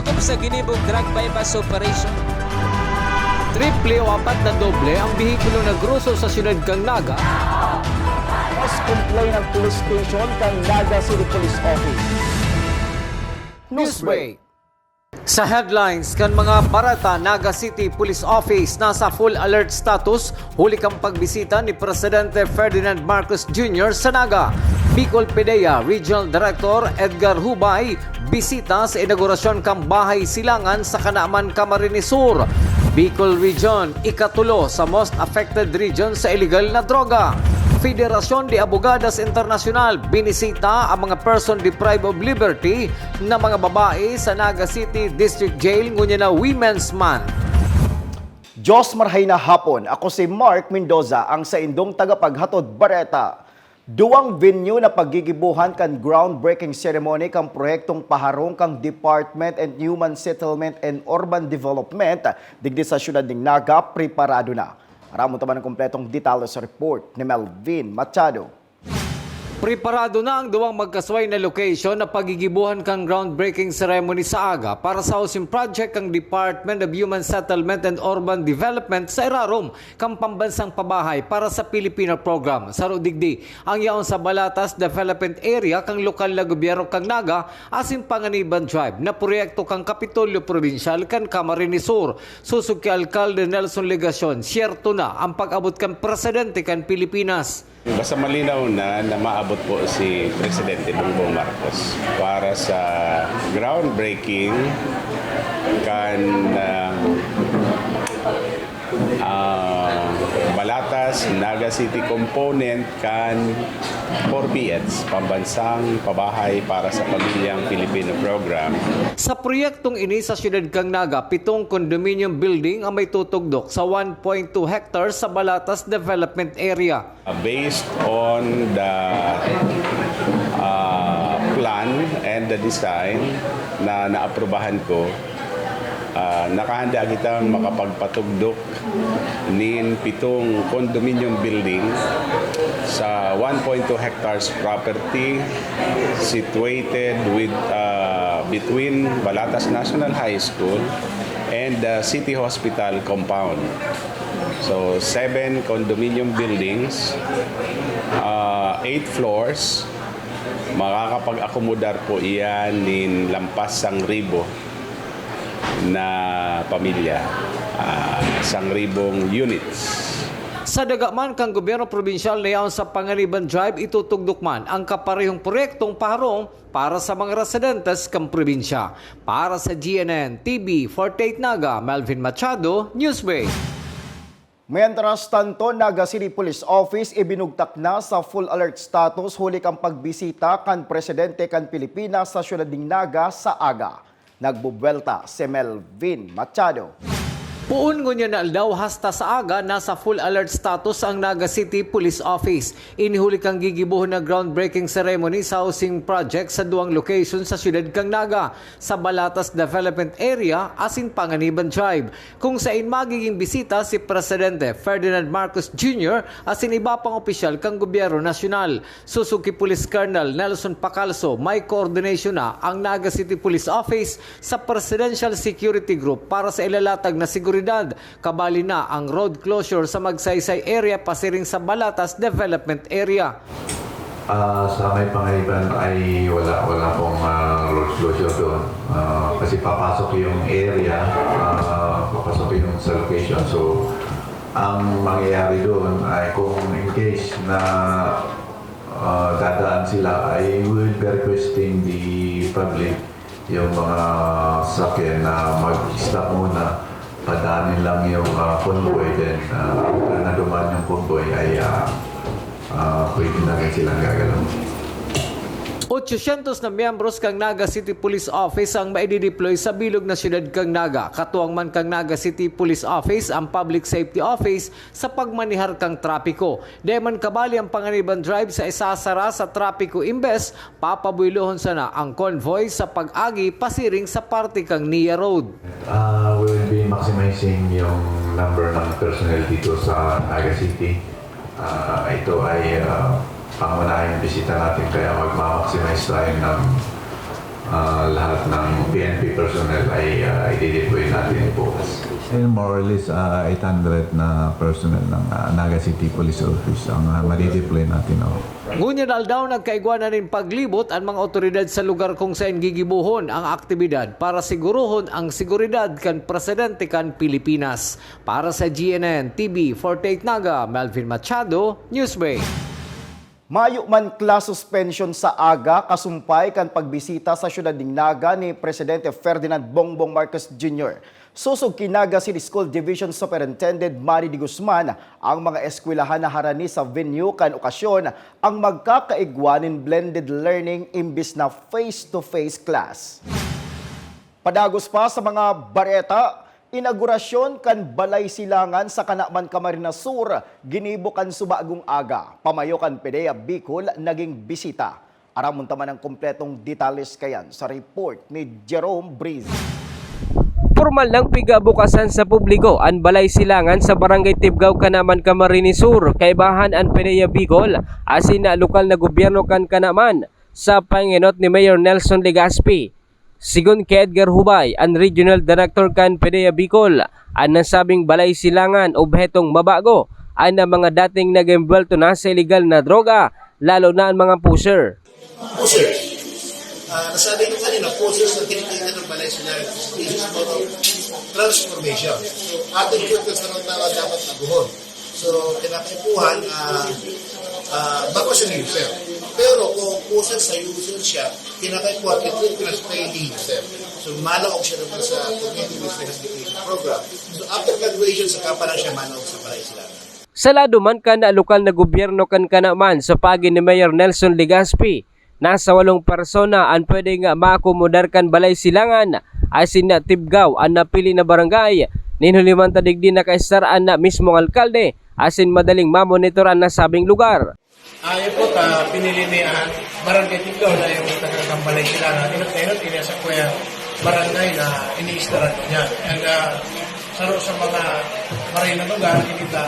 Sakop sa ginibog drug bypass operation. Triple o apat na doble ang bihikulo na gruso sa siyudad kang Naga. Mas complain ng police station kang Naga City Police Office. Newsbreak. Sa headlines kan mga barata, Naga City Police Office nasa full alert status huli kang pagbisita ni Presidente Ferdinand Marcos Jr. sa Naga. Bicol PDEA Regional Director Edgar Hubay bisita sa inaugurasyon kang bahay silangan sa Kanaaman, Camarines Sur. Bicol Region ikatulo sa most affected region sa illegal na droga. Federasyon de Abogadas Internacional binisita ang mga person deprived of liberty na mga babae sa Naga City District Jail ngunya na Women's Month. Diyos marhay na hapon, ako si Mark Mendoza, ang sa indong tagapaghatod bareta. Duwang venue na paggigibuhan kan groundbreaking ceremony kang proyektong paharong kang Department and Human Settlement and Urban Development digdi sa siyudad ng Naga preparado na. Maraming taman ng kompletong detalye sa report ni Melvin Machado. Preparado na ang duwang magkasway na location na pagigibuhan kang groundbreaking ceremony sa aga para sa housing project kang Department of Human Settlement and Urban Development sa Irarom, kang pambansang pabahay para sa Filipino program. Sa Rodigdi, ang yaon sa Balatas Development Area kang lokal na gobyerno kang Naga asin Panganiban Drive na proyekto kang Kapitolyo Provincial kan Camarines Sur. Susog kay Alcalde Nelson Legacion, siyerto na ang pag-abot kang presidente kan Pilipinas. Basta malinaw na maabot po si Presidente Bongbong Marcos para sa groundbreaking kan Balatas Naga City component kan 4PH, Pambansang Pabahay para sa Pamilyang Pilipino Program. Sa proyektong ini sa siyudad kang Naga, 7 condominium building ang may tutugdok sa 1.2 hectares sa Balatas Development Area. Based on the plan and the design na naaprubahan ko, nakahanda kitang makapagpatugdok nin 7 condominium building sa 1.2 hectares property situated between Balatas National High School and the City Hospital compound. So 7 condominium buildings, 8 floors, makakapag-akomodar po iyan nin lampas 1,000 na pamilya, 1,000 units. Sa dagaman kang gobyerno probinsyal na yaon sa Panganiban Drive, itutugdok man ang kaparehong proyektong paharong para sa mga residentes kang probinsya. Para sa GNN TV 48 Naga, Melvin Machado, Newsbreak. Mientras tanto, Naga City Police Office ibinugtak na sa full alert status huli kang pagbisita kan Presidente kan Pilipinas sa siyudad ng Naga sa aga. Nagbubwelta si Melvin Machado. Puun ngunya na aldaw hasta sa aga nasa full alert status ang Naga City Police Office. Inihuli kang gigibuhon na groundbreaking ceremony sa housing project sa duwang location sa siyudad kang Naga, sa Balatas Development Area asin Panganiban Drive, kung saan magiging bisita si Presidente Ferdinand Marcos Jr. asin iba pang opisyal kang gobyerno nasyonal. Susuki Police Colonel Nelson Pacalso, may coordination na ang Naga City Police Office sa Presidential Security Group para sa ilalatag na seguridad. Kabali na ang road closure sa Magsaysay area pasiring sa Balatas Development Area. Sa may Panganiban ay wala pong road closure doon. Kasi papasok yung area, papasok yung sa location. So, ang mangyayari doon ay kung in case na dadaan sila, ay we will be requesting the public, yung mga sakyan na mag-stop muna, padaanin lang yung convoy, then na dumaan yung convoy ay pwede na rin silang gagalaw. 800 na miyembros kang Naga City Police Office ang maidideploy sa bilog na siyudad kang Naga. Katuwang man kang Naga City Police Office ang Public Safety Office sa pagmanihar kang trapiko. Deman kabali ang Panganiban Drive sa isasara sa trapiko imbes papabuylohon sana ang convoy sa pag-agi pasiring sa parte kang Nia Road. We will be maximizing yung number ng personnel dito sa Naga City. Ito ay pangunahing bisita natin, kaya magma-maximize tayo ng lahat ng PNP personnel ay i-deploy natin bukas. And more or less 800 na personnel ng Naga City Police Office ang madideploy natin. Ngunya daw nagkaigwa na rin paglibot ang mga otoridad sa lugar kung saan gigibuhon ang aktibidad para siguruhon ang seguridad kan presidente kan Pilipinas. Para sa GNN TV 48 Naga, Melvin Machado, Newsbreak. Mayo man class suspension sa aga kasumpay kan pagbisita sa syudad ng Naga ni Presidente Ferdinand Bongbong Marcos Jr. Susog kinaga City School Division Superintendent Manny D. Guzman ang mga eskwelahan na harani sa venue kan okasyon ang magkakaigwanin blended learning imbis na face-to-face class. Padagos pa sa mga bareta, inaugurasyon kan Balay Silangan sa Kanaman Camarines Sur, ginibo kan subagong aga. Pamayo kan PDEA Bicol naging bisita. Aramon taman ang kompletong detalles kayan sa report ni Jerome Breeze. Formal ng pigabukasan sa publiko ang Balay Silangan sa Barangay Tibgaw, Kanaman, Camarines Sur, kaibahan ang PDEA Bicol asin na lokal na gobyerno kan Kanaman sa panginot ni Mayor Nelson Legaspi. Sigon kay Edgar Hubay, ang Regional Director kan PDEA Bicol, ang nasabing Balay Silangan obhetong mabago ang mga dating nag-embwelto na sa illegal na droga, lalo na ang mga pusher. Pusers. Nasabi ko kanina, pusers na tinitingnan ng Balay Silangan. This is about transformation. So, ating purpose na ng tawag dapat nabuhon. So, kinakaipuhan, bako siya user. Pero kung pusher sa user siya, kinakaipuhan, ito pinag-pay user. So, malaog siya naman sa Community Rehabilitation Program. So, after graduation, saka pa lang siya malaog sa Balay Silangan. Sa lado man ka na lokal na gobyerno kan Kanaman sa pagi ni Mayor Nelson Legaspi, nasa 8 persona ang pwede nga maakomodar kan Balay Silangan asin na Tibgaw ang napili na barangay. Ninhuliman tadigdi na kaisaraan na mismong alkalde asin madaling mamonitor ang nasabing lugar. Ayon po, pinili ni Barangay Tibgaw na yung tagang Balay Silangan. Inot-inot, sa kuya barangay na iniistaran niya. And saro sa mga maray na lugar, kita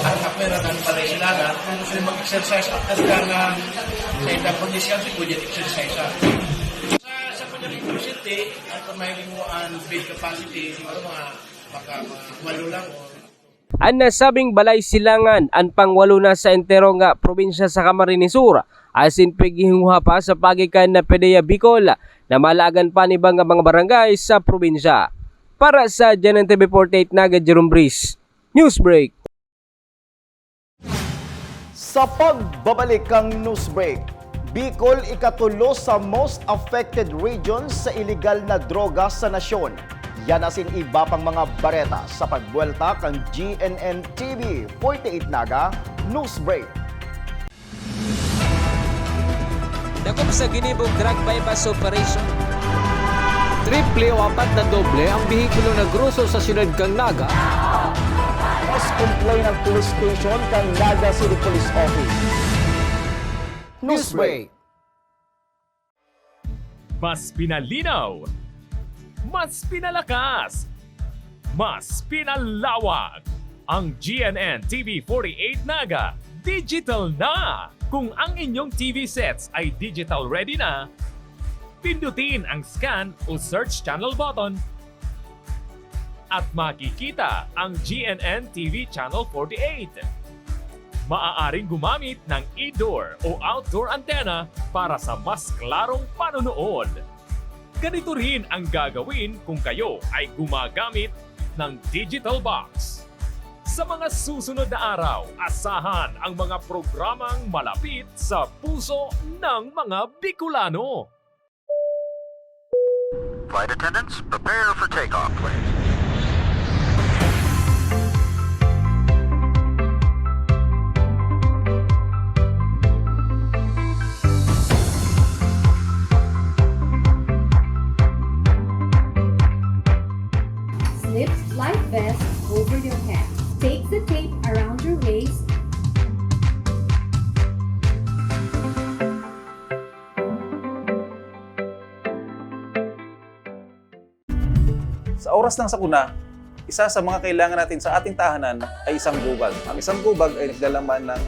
ang kapera ng Balay Silangan. Kung gusto nyo mag-exercise after ka na sa itang kondisyon, si pwede exercise sa Pagdaling University, at kung may limuan bed capacity, siguro baka walo lang o Ang nasabing Balay Silangan ang pangwalo na sa entero nga probinsya sa Camarines Sur asin paghihinguha pa sa pagikan na PDEA Bicol na malagan pa ni mga barangay sa probinsya. Para sa GNN TV 48 Naga, Jerome Breeze, Newsbreak. Sa pagbabalik kang Newsbreak, Bicol ikatulo sa most affected regions sa illegal na droga sa nasyon. Yan asin iba pang mga bareta sa pagbuelta kang GNN TV 48 Naga Newsbreak. Dakop sa ginibong drug bypass operation. Triple o 4 na doble ang bihikulo na gruso sa siyudad kang Naga. Mas complain ng police station kang Naga City Police Office. Newsbreak. Mas pinalinaw, mas pinalakas, mas pinalawak. Ang GNN TV 48 Naga, digital na! Kung ang inyong TV sets ay digital ready na, pindutin ang scan o search channel button at makikita ang GNN TV Channel 48. Maaaring gumamit ng indoor o outdoor antenna para sa mas klarong panonood. Ganito rin ang gagawin kung kayo ay gumagamit ng digital box. Sa mga susunod na araw, asahan ang mga programang malapit sa puso ng mga Bicolano. Flight attendants, prepare for takeoff, please. Slip life vest over your head. Take the tape around your waist. Sa oras ng sakuna, isa sa mga kailangan natin sa ating tahanan ay isang gubag. Ang isang gubag ay naglalaman ng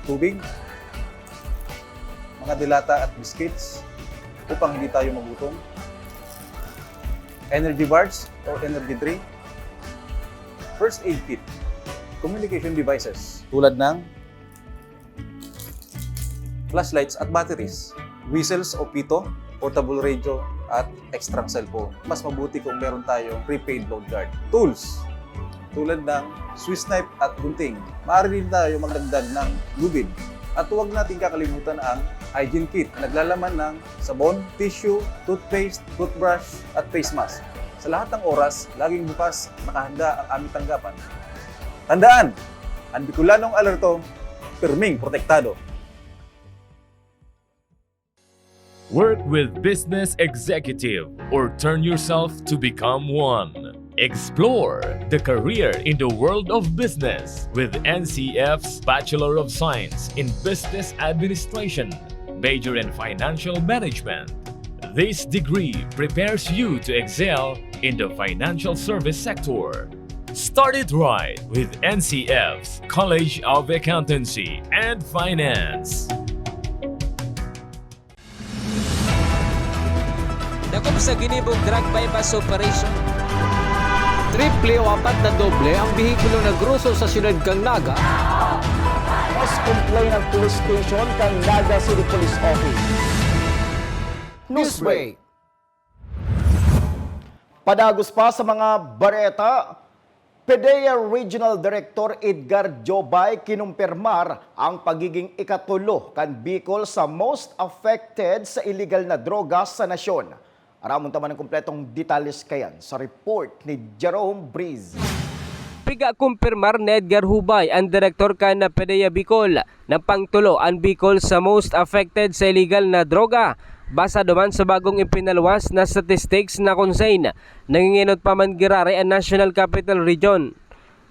tubig, mga dilata at biscuits, upang hindi tayo magutom, energy bars o energy drink, first aid kit, communication devices tulad ng flashlights at batteries, whistles o pito, portable radio, at extra cellphone. Mas mabuti kung meron tayong prepaid load guard. Tools tulad ng Swiss knife at gunting. Maaari din tayo magdagdag ng lubid. At huwag natin kakalimutan ang hygiene kit. Naglalaman ng sabon, tissue, toothpaste, toothbrush, at face mask. Sa lahat ng oras, laging bukas, nakahanda ang aming tanggapan. Tandaan, ang Bicolanong alerto, pirming protektado. Work with Business Executive or turn yourself to become one. Explore the career in the world of business with NCF's Bachelor of Science in Business Administration, major in Financial Management. This degree prepares you to excel in the financial service sector. Start it right with NCF's College of Accountancy and Finance. Dakop sa ginibog drug bypass operation. Triple o apat na doble ang bihikulo na gruso sa siyudad kang Naga. Mas complain ng police station kang Naga City Police Office. Newsbreak. Padagos pa sa mga bareta, PDEA Regional Director Edgar Jobay kinumpirmar ang pagiging ikatulo kan Bicol sa most affected sa illegal na droga sa nasyon. Aramon taman ng kumpletong detalles kayan sa report ni Jerome Breeze. Piga kumpirmar ni Edgar Hubay, ang direktor kan na PDEA Bicol, na pangtulo ang Bicol sa most affected sa illegal na droga. Basa duman sa bagong ipinalwas na statistics na konsein, nanginginot pa man girare ang National Capital Region.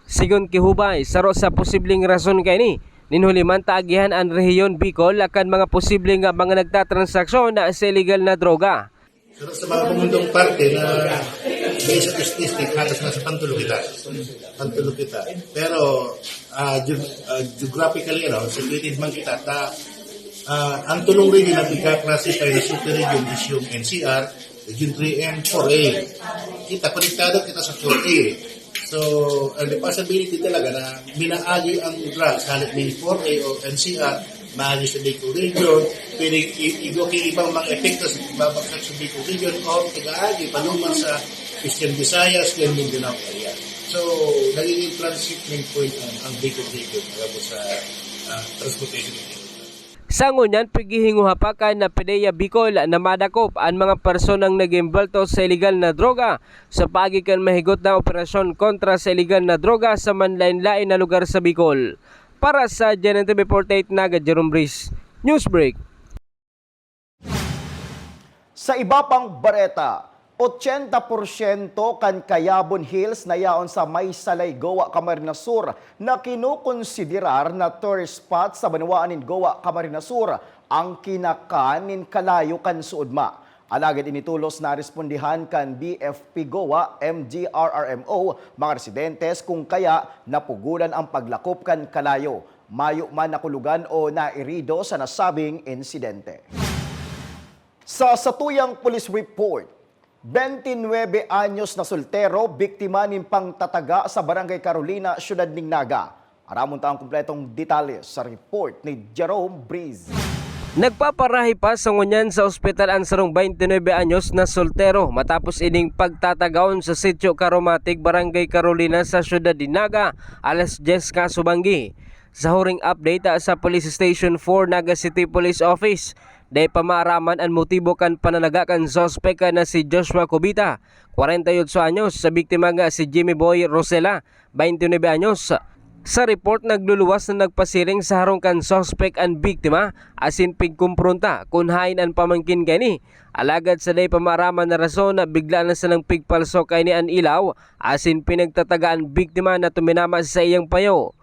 Sigon ki Hubay, saro sa posibleng rason kay ni, ninhuliman taagihan ang rehiyon Bicol akan mga posibleng mga nagtatransaksyon na sa illegal na droga. Sa mga pamundong parte na based sa statistic, halos nasa pantulo kita. Pero geographically, situated man kita, ang tulong region na ika-classify na super region is yung NCR, Region 3 and 4A. Konektado kita sa 4A. So, the possibility talaga na minaagi ang drugs, halit may 4A o NCR, maagi sa Bicol Region, pwede ibang mga epekto sa babagsak sa Bicol Region o tigaagi, paluman sa Eastern Visayas, then Mindanao area. So, nagiging transshipment point ang Bicol Region sa transportation area. Sa ngunyan, pigihinguha pa ka na PDEA Bicol na madakop ang mga personang nag-imbalto sa illegal na droga sa pagikan mahigot na operasyon kontra sa illegal na droga sa manlain-lain na lugar sa Bicol. Para sa GNTV 48 Naga, Jerome Breeze, Newsbreak. Sa iba pang bareta, 80% kan Kayabon Hills na yaon sa Maysalay, Goa, Camarines Sur na kinukonsiderar na tourist spot sa Banwaanin, Goa, Camarines Sur ang kinakanin kalayo kan suudma. Alagad initulos na respondihan kan BFP Goa, MGRRMO, mga residentes kung kaya napugulan ang paglakop kan kalayo. Mayo man nakulugan o nairido sa nasabing insidente. Sa satuyang police report, 29 anyos na soltero, biktima ng pangtataga sa Barangay Carolina, Siyudad ng Naga. Aramon ta ang kumpletong detalye sa report ni Jerome Breeze. Nagpaparahi pa sa ngunyan sa ospital ang sarong 29 anyos na soltero matapos ining pagtatagaon sa Sitio Karomatic, Barangay Carolina sa Siyudad ng Naga, alas 10 kasubanggi. Sa huring update sa Police Station 4 Naga City Police Office, dahil pamaaraman ang motibo kan pananaga kan suspect na si Joshua Cubita, 48 anyos, sa biktima nga si Jimmy Boy Rosela, 29 anyos. Sa report, nagluluwas na nagpasiring sa harong kan suspect ang biktima asin pigkumpronta kung hain ang pamangkin kani. Alagad sa day pamaraman na rason na bigla na silang pigpalso kay ni ang ilaw asin pinagtataga ang biktima na tuminama sa iyang payo.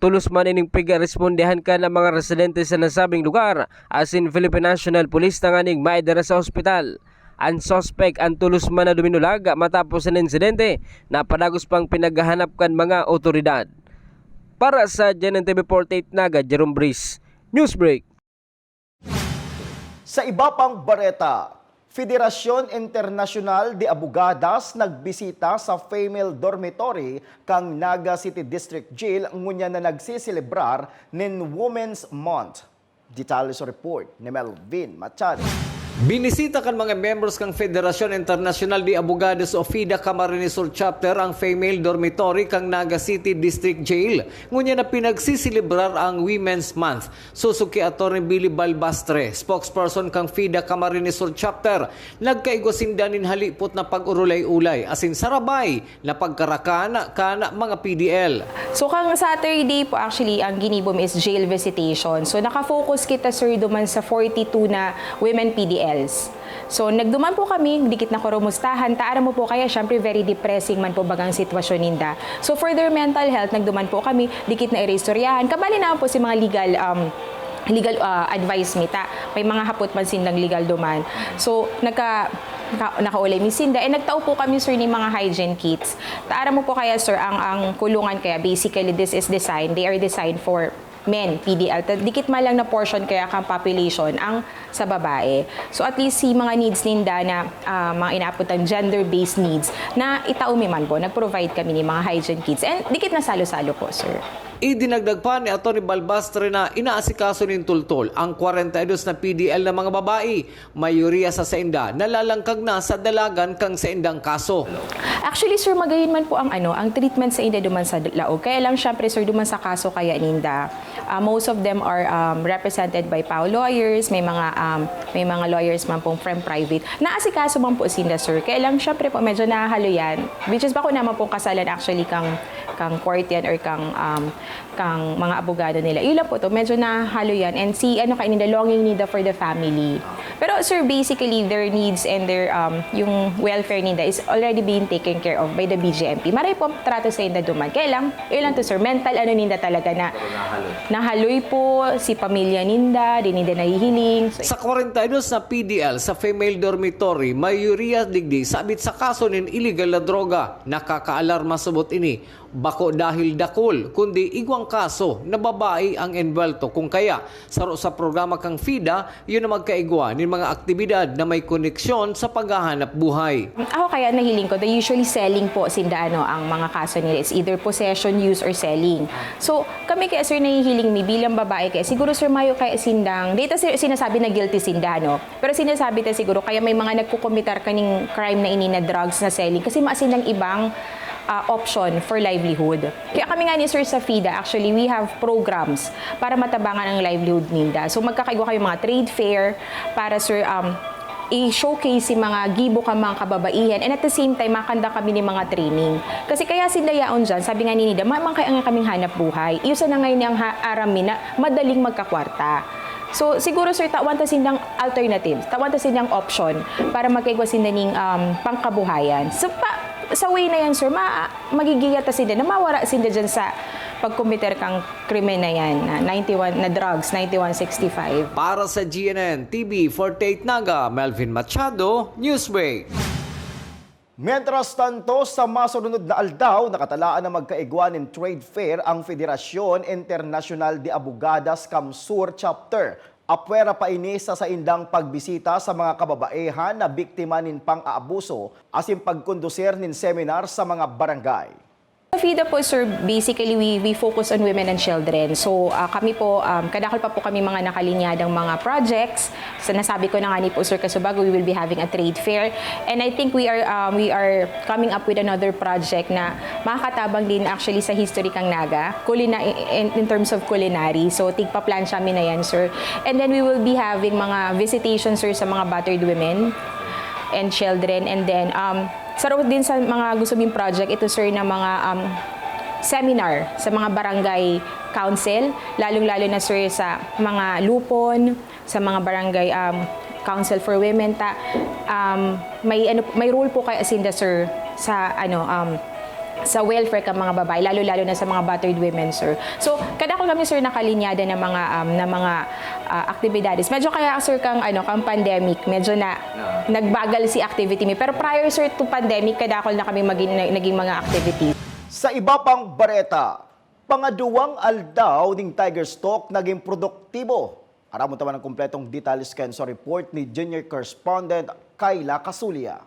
Tulos man ining piga-respondihan ka ng mga residente sa nasabing lugar asin Philippine National Police na nganing maidara sa ospital. Ang suspect ang tulos man na duminulag matapos ang insidente na padagos pang pinaghahanap kan mga otoridad. Para sa GNTV 48 Naga, Jerome Breeze, Newsbreak. Sa iba pang bareta, Federasyon Internacional de Abogadas nagbisita sa female dormitory kang Naga City District Jail ngunya na nagsiselebrar nin Women's Month. Detalye sa report ni Melvin Machado. Binisita kan mga members kang Federasyon Internacional de Abogados o FIDA Camarines Sur Chapter ang female dormitory kang Naga City District Jail. Ngunya na pinagsisilibrar ang Women's Month. Susuki Atty. Billy Balbastre, spokesperson kang FIDA Camarines Sur Chapter, nagkaigwasindanin halipot na pag-urulay-ulay asin sarabay na pagkarakana kana mga PDL. So kang Saturday po actually ang ginibom is jail visitation. So nakafocus kita sir duman sa 42 na women PDLs. So nagduman po kami, dikit na korumustahan, taara mo po kaya syempre very depressing man po bagang sitwasyon ninda. So for their mental health, nagduman po kami, dikit na irestoryahan. Kabali na po si mga legal advice mita. May mga hapot man sindang legal duman. So nakaulay mi sinda nagtao po kami sir ni mga hygiene kits. Taara mo po kaya sir ang kulungan kaya basically they are designed for men, PDL. Dikit man lang na portion kaya kang population ang sa babae. So at least si mga needs ninda na mga inaapot ang gender-based needs na itaumi man po, nag-provide kami ni mga hygiene kits. And dikit na salo-salo po, sir. Idinagdag pa ni Atty. Balbastre na inaasikaso ng tultol ang 42 na PDL na mga babae. Mayoriya sa sainda nalalangkag na sa dalagan kang saindang kaso. Actually, sir, magayon man po ang treatment sa inda duman sa laog. Kaya lang, syempre, sir, duman sa kaso kaya ninda. Most of them are represented by PAO lawyers, may mga lawyers man pong from private. Naasikaso man po sinda, sir. Kaya lang, syempre po, medyo nahahalo yan. Which is bako naman pong kasalan actually kang court yan or kang mga abogado nila. Ilan po to, medyo nahalo yan. And the longing need for the family. Pero sir, basically, their needs and their, yung welfare nila is already being taken care of by the BJMP. Maray po trato sa inda duman. Kaya lang, ilan to sir, mental ninda talaga na nahaloy po si pamilya ninda, di ninda nahihiling. Sa 42 na PDL sa female dormitory, mayoriya digdi sabit sa kaso ng illegal na droga. Nakakaalarma subot ini. Bako dahil dakol, kundi igwang kaso na babae ang envuelto. Kung kaya, sa programa kang FIDA, yun na magkaigwa ng mga aktibidad na may koneksyon sa paghahanap buhay. Ako kaya nahiling ko, they usually selling po sinda ang mga kaso nila. It's either possession, use, or selling. So, kami kaya sir nahihiling mi bilang babae kaya siguro sir mayo kaya sindang, dito sinasabi na guilty sinda, no? Pero sinasabi ta siguro kaya may mga nagkukomitar kaning crime na ini na drugs na selling kasi maasindang ibang option for livelihood. Kaya kami nga ni sir sa FIDA, actually, we have programs para matabangan ang livelihood ninda. So magkakaigwa kayo mga trade fair para sir i-showcase si mga gibo ka mga kababaihan and at the same time makanda kami ni mga training. Kasi kaya sindayaon dyan, sabi nga ni Nida, kaya nga kaming hanap buhay. Iusa na ngayon ang arami na madaling magkakwarta. So siguro sir, tawan ta sindang alternative, tawan ta sindang option para magkaigwa sindaning pangkabuhayan. So sa way na yan, sir, magigiyata sila na mawara sila dyan sa pagkumiter kang krimen na yan, na 91 na drugs, 9165. Para sa GNN TV 48 Naga, Melvin Machado, Newsbreak. Mientras tanto, sa masunod na aldaw, nakatalaan na magkaigwa ng trade fair ang Federasyon Internacional de Abogadas Camsur Chapter. Apwera pa ini sa indang pagbisita sa mga kababaihan na biktima nin pang-aabuso asin pagkondusir nin seminar sa mga barangay. Sa FIDA po, sir, basically we focus on women and children. So kami po, kadakal pa po kami mga nakalinyadang mga projects. So nasabi ko na nga ni po, sir Kasubago, we will be having a trade fair. And I think we are coming up with another project na makakatabang din actually sa history kang Naga, in terms of culinary. So tigpa-plan siya na yan, sir. And then we will be having mga visitations, sir, sa mga battered women and children. And then, sarap din sa mga gusto ming project, ito sir na mga seminar sa mga barangay council, lalong-lalo na sir sa mga lupon, sa mga barangay council for women. May role po kaya sinda sir sa welfare ka mga babae, lalo-lalo na sa mga battered women, sir. So, kada ko kami, sir, nakalinyada ng mga aktibidades. Medyo kaya, sir, kang pandemic, medyo nagbagal si activity mi. Pero prior, sir, to pandemic, kada ko na kami naging mga activities. Sa iba pang bareta, pangaduwang aldaw ng Tiger Stock naging produktibo Aramon taman ang kumpletong details ken sa report ni Junior Correspondent Kayla Casulia.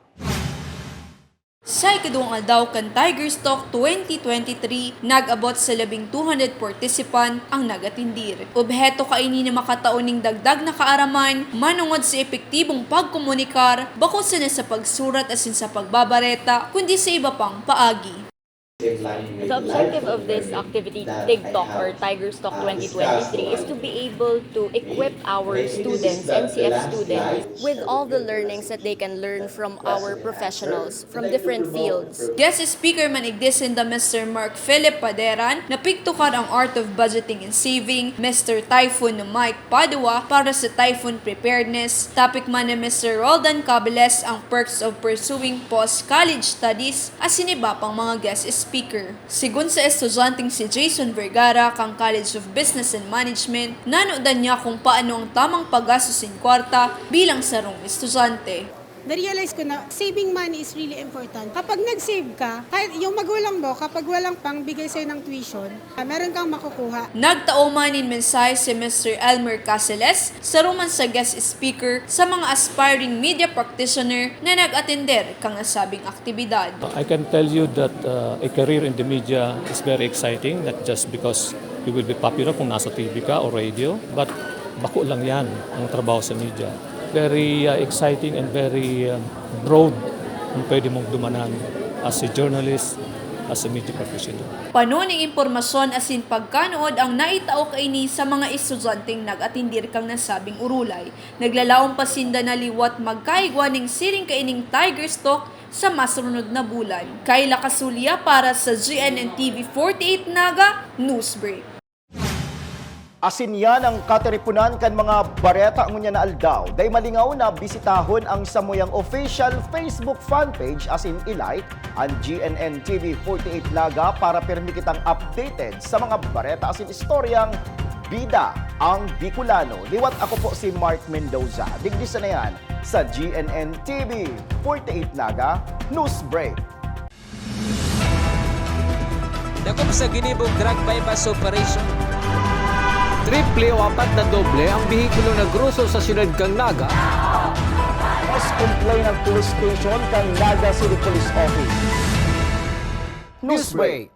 Sa ikaduhang aldaw kan Tigers Talk 2023, nag-abot sa 200 participant ang nagatindir. Obheto kaini na makataoning dagdag na kaaraman, manungod sa epektibong pagkomunikar, bako sa pagsurat asin sa pagbabareta, kundi sa iba pang paagi. The objective of this activity, TIGTalk or Tigers Talk 2023, is to be able to equip our students, NCF students, with all the learnings that they can learn from our professionals from different fields. Guest speaker man igdisinda Mr. Mark Philip Paderan, napigtukar ang Art of Budgeting and Saving, Mr. Typhoon Mike Padua para sa Typhoon Preparedness, topic man ni Mr. Roldan Cabeles ang perks of pursuing post-college studies, asin iba pang mga guest speaker. Sigun sa estudyanteng si Jason Vergara kang College of Business and Management, nanodan niya kung paano ang tamang paggastos in kwarta bilang sarong estudyante. Na-realize ko na saving money is really important. Kapag nag-save ka, kahit yung magulang mo, kapag walang pang bigay sa'yo ng tuition, meron kang makukuha. Nagtao man in mensahe si Mr. Elmer Caceles, saruman sa guest speaker sa mga aspiring media practitioner na nag-atender kang nasabing aktibidad. I can tell you that a career in the media is very exciting, not just because you will be popular kung nasa TV ka o radio, but bako lang yan ang trabaho sa media. Very exciting and very broad kung pwede mong dumanan as a journalist, as a media practitioner. Panoning impormasyon asin pagkanood ang naitao kaini sa mga estudyanteng nag-atindir kang nasabing urulay. Naglalaong pasinda na liwat magkaigwaning siring kaining Tigers Talk sa masunod na bulan. Kayla Casulia para sa GNN TV 48 Naga Newsbreak. Asin yan ang kateripunan kan mga bareta ngunya na aldaw. Day malingaw na bisitahon ang samuyang official Facebook fanpage asin ilike ang GNN TV 48 Naga para pirmi kitang updated sa mga bareta asin istoryang bida ang Bicolano. Liwat ako po si Mark Mendoza. Digdisa na yan sa GNN TV 48 Naga Newsbreak. Dakop sa ginibong drug bypass operation. Triple o 4 na doble ang bihikulo na gruso sa siyudad kang Naga. Mas complain ng police station kang Naga City Police Office. Newsbreak.